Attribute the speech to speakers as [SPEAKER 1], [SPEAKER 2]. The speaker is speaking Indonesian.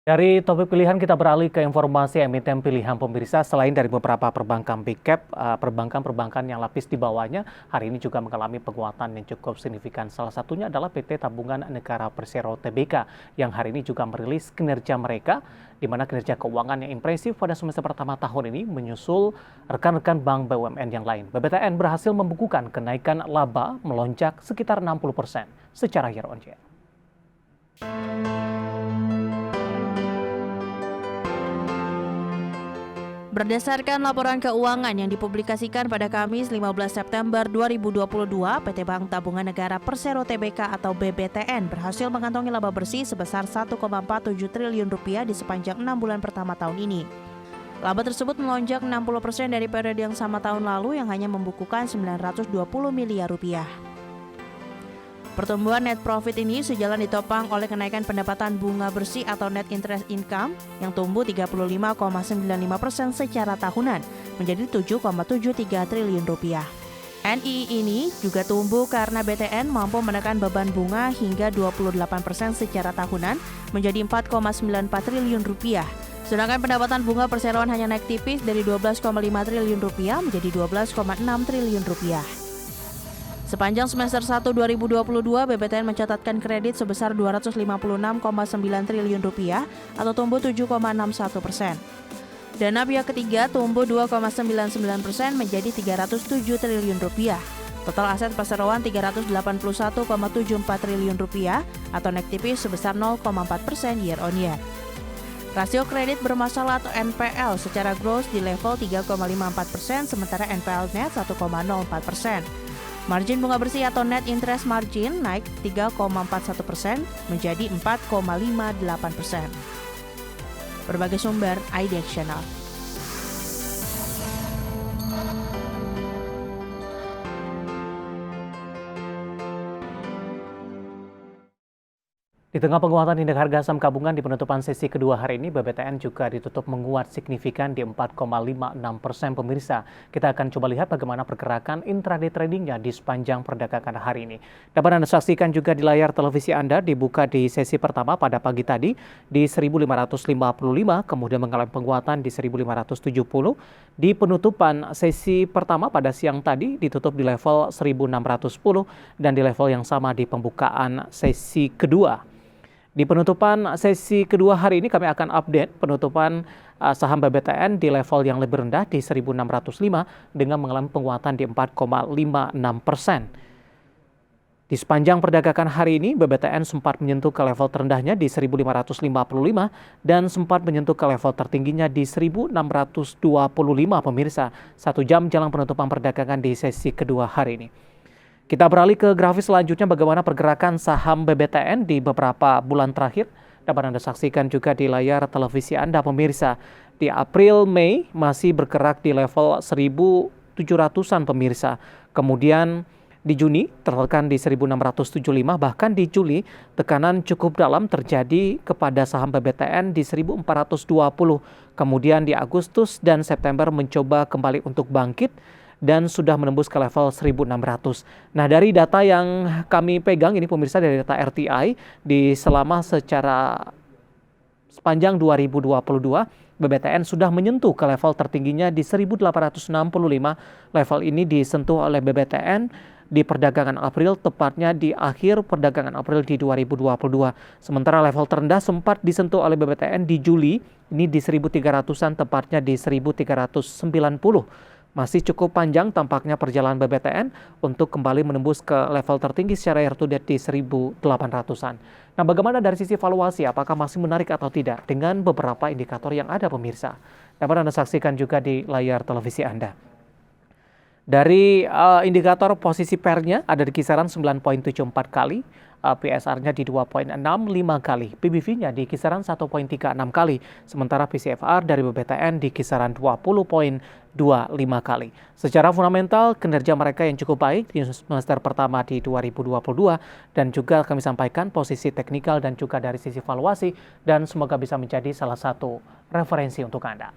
[SPEAKER 1] Dari topik pilihan kita beralih ke informasi emiten pilihan pemirsa. Selain dari beberapa perbankan big cap, perbankan-perbankan yang lapis di bawahnya hari ini juga mengalami penguatan yang cukup signifikan. Salah satunya adalah PT Tabungan Negara Persero Tbk yang hari ini juga merilis kinerja mereka, di mana kinerja keuangan yang impresif pada semester pertama tahun ini menyusul rekan-rekan bank BUMN yang lain. BBTN berhasil membukukan kenaikan laba melonjak sekitar 60% secara year on year.
[SPEAKER 2] Berdasarkan laporan keuangan yang dipublikasikan pada Kamis 15 September 2022, PT Bank Tabungan Negara Persero Tbk atau BBTN berhasil mengantongi laba bersih sebesar 1,47 triliun rupiah di sepanjang 6 bulan pertama tahun ini. Laba tersebut melonjak 60% dari periode yang sama tahun lalu yang hanya membukukan 920 miliar rupiah. Pertumbuhan net profit ini sejalan ditopang oleh kenaikan pendapatan bunga bersih atau net interest income yang tumbuh 35,95% secara tahunan menjadi 7,73 triliun rupiah. NII ini juga tumbuh karena BTN mampu menekan beban bunga hingga 28% secara tahunan menjadi 4,94 triliun rupiah. Sedangkan pendapatan bunga perseroan hanya naik tipis dari 12,5 triliun rupiah menjadi 12,6 triliun rupiah. Sepanjang semester 1 2022, BBTN mencatatkan kredit sebesar 256,9 triliun rupiah atau tumbuh 7,61%. Dana pihak ketiga tumbuh 2,99% menjadi 307 triliun rupiah. Total aset perseroan 381,74 triliun rupiah atau naik tipis sebesar 0,4% year on year. Rasio kredit bermasalah atau NPL secara gross di level 3,54%, sementara NPL net 1,04%. Margin bunga bersih atau net interest margin naik 3,41% menjadi 4,58%. Berbagai sumber IDX Channel.
[SPEAKER 1] Di tengah penguatan indeks harga saham gabungan di penutupan sesi kedua hari ini, BBTN juga ditutup menguat signifikan di 4,56% pemirsa. Kita akan coba lihat bagaimana pergerakan intraday tradingnya di sepanjang perdagangan hari ini. Dapat Anda saksikan juga di layar televisi Anda, dibuka di sesi pertama pada pagi tadi di 1555, kemudian mengalami penguatan di 1570. Di penutupan sesi pertama pada siang tadi ditutup di level 1610 dan di level yang sama di pembukaan sesi kedua. Di penutupan sesi kedua hari ini kami akan update penutupan saham BBTN di level yang lebih rendah di 1605 dengan mengalami penguatan di 4,56%. Di sepanjang perdagangan hari ini, BBTN sempat menyentuh ke level terendahnya di 1555 dan sempat menyentuh ke level tertingginya di 1625 pemirsa. 1 jam jelang penutupan perdagangan di sesi kedua hari ini. Kita beralih ke grafis selanjutnya bagaimana pergerakan saham BBTN di beberapa bulan terakhir. Dapat Anda saksikan juga di layar televisi Anda pemirsa. Di April, Mei masih bergerak di level 1.700-an pemirsa. Kemudian di Juni tertekan di 1.675, bahkan di Juli tekanan cukup dalam terjadi kepada saham BBTN di 1.420. Kemudian di Agustus dan September mencoba kembali untuk bangkit dan sudah menembus ke level 1.600. Nah, dari data yang kami pegang ini pemirsa, dari data RTI di selama sepanjang 2022, BBTN sudah menyentuh ke level tertingginya di 1.865. Level ini disentuh oleh BBTN di perdagangan April, tepatnya di akhir perdagangan April di 2022. Sementara level terendah sempat disentuh oleh BBTN di Juli, ini di 1.300-an, tepatnya di 1.390. Masih cukup panjang tampaknya perjalanan BBTN untuk kembali menembus ke level tertinggi secara year to date di 1.800-an. Nah, bagaimana dari sisi valuasi, apakah masih menarik atau tidak dengan beberapa indikator yang ada pemirsa? Dapat Anda saksikan juga di layar televisi Anda. Dari indikator posisi pairnya ada di kisaran 9,74 kali, PSR-nya di 2,65 kali, PBV-nya di kisaran 1,36 kali, sementara PCFR dari BBTN di kisaran 20,25 kali. Secara fundamental, kinerja mereka yang cukup baik di semester pertama di 2022 dan juga kami sampaikan posisi teknikal dan juga dari sisi valuasi dan semoga bisa menjadi salah satu referensi untuk Anda.